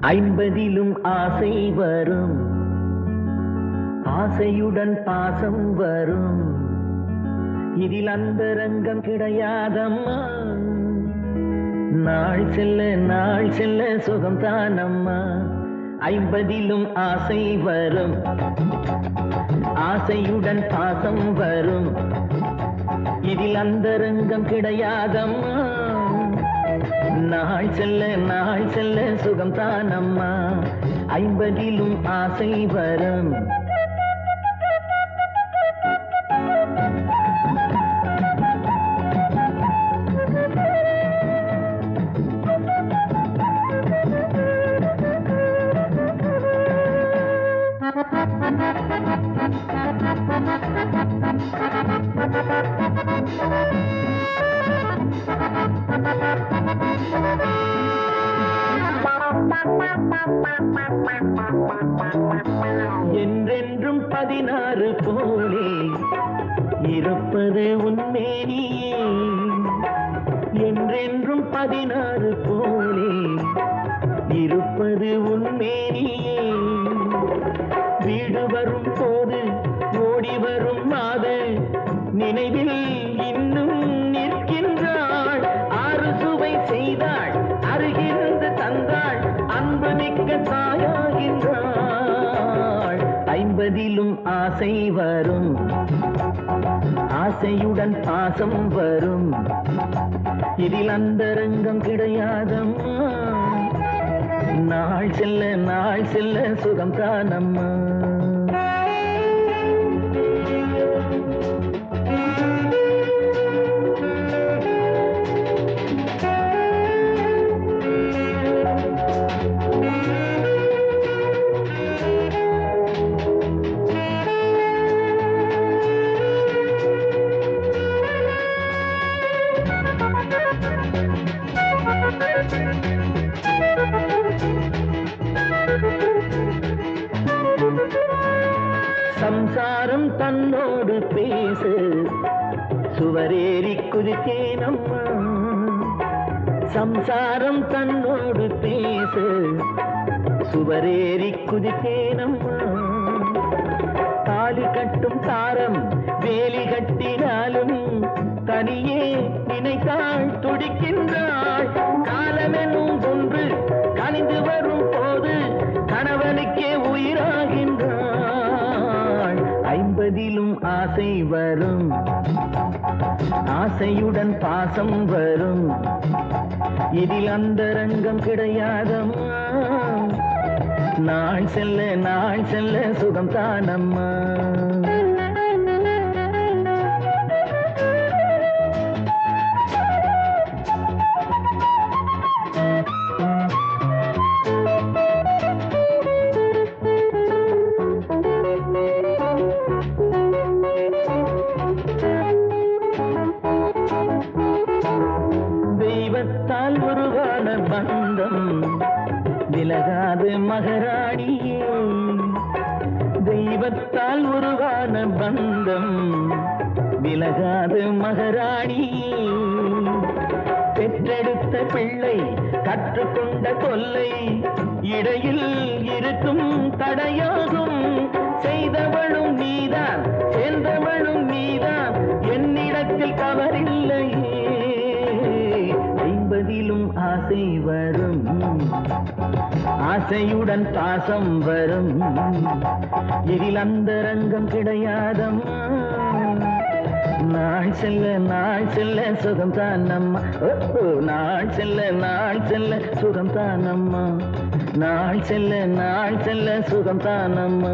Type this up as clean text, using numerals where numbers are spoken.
ஐம்பதிலும் ஆசை வரும், ஆசையுடன் பாசம் வரும். இதில் அந்தரங்கம் கிடையாதம்மா. நாள் செல்ல சுகம் தானம்மா. ஐம்பதிலும் ஆசை வரும், ஆசையுடன் பாசம் வரும். இதில் அந்தரங்கம் கிடையாதம்மா. நாள் செல்ல சுகம் தானம்மா. ஐம்பதிலும் ஆசை வரும். என்றென்றும் 16 போலே இருப்பது உன்மேனியே. என்றென்றும் 16 போலே இருப்பது உன்மேனியே. வீடு வரும் போது ஓடி வரும் மாது நினைவில் இன்னும் நிற்கின்றாள். ஆறு சுவை செய்தாள், அருகிருந்து தந்தாள், அன்பு மிக்க தாயாகின்றாள். ஐம்பதிலும் ஆசை வரும், ஆசையுடன் பாசம் வரும். இதில் அந்தரங்கம் கிடையாதம்மா. நாள் செல்ல சுகம் தானம்மா. சம்சாரம் தன்னோடு பேசு, சுவரேறி குதித்தேனம்மா. சம்சாரம் தன்னோடு பேசு, சுவரேறி குதித்தேனம்மா. தாலி கட்டும் தாரம் வேலி கட்டினாலும் தனியே நினைத்தாள் துடிக்கின்றாள். காலமெனும் ஒன்று கனிந்து வரும் போது கணவனுக்கே உயிராகின்றாள். ஐம்பதிலும் ஆசை வரும், ஆசையுடன் பாசம் வரும். இதில் அந்தரங்கம் கிடையாதம்மா. நாள் செல்ல சுகம் தானம்மா. தெய்வத்தால் உருவான பந்தம் விலகாது மகாராணியே. தெய்வத்தால் உருவான பந்தம் விலகாது மகாராணியே. பெற்றெடுத்த பிள்ளை கற்றுக்கொண்ட தொல்லை இடையில் இருக்கும் தடையாகும். செய்தவளும் நீதான், சேர்ந்தவளும் நீதான், என்னிடத்தில் தவறில்லையே. ஐம்பதிலும் ஆசை வரும், ஆசையுடன் பாசம் வரும். இதில் அந்தரங்கம் கிடையாதம்மா. நாள் செல்ல சுகம் தானம்மா. நாள் செல்ல சுகம் தானம்மா. நாள் செல்ல சுகம் தானம்மா.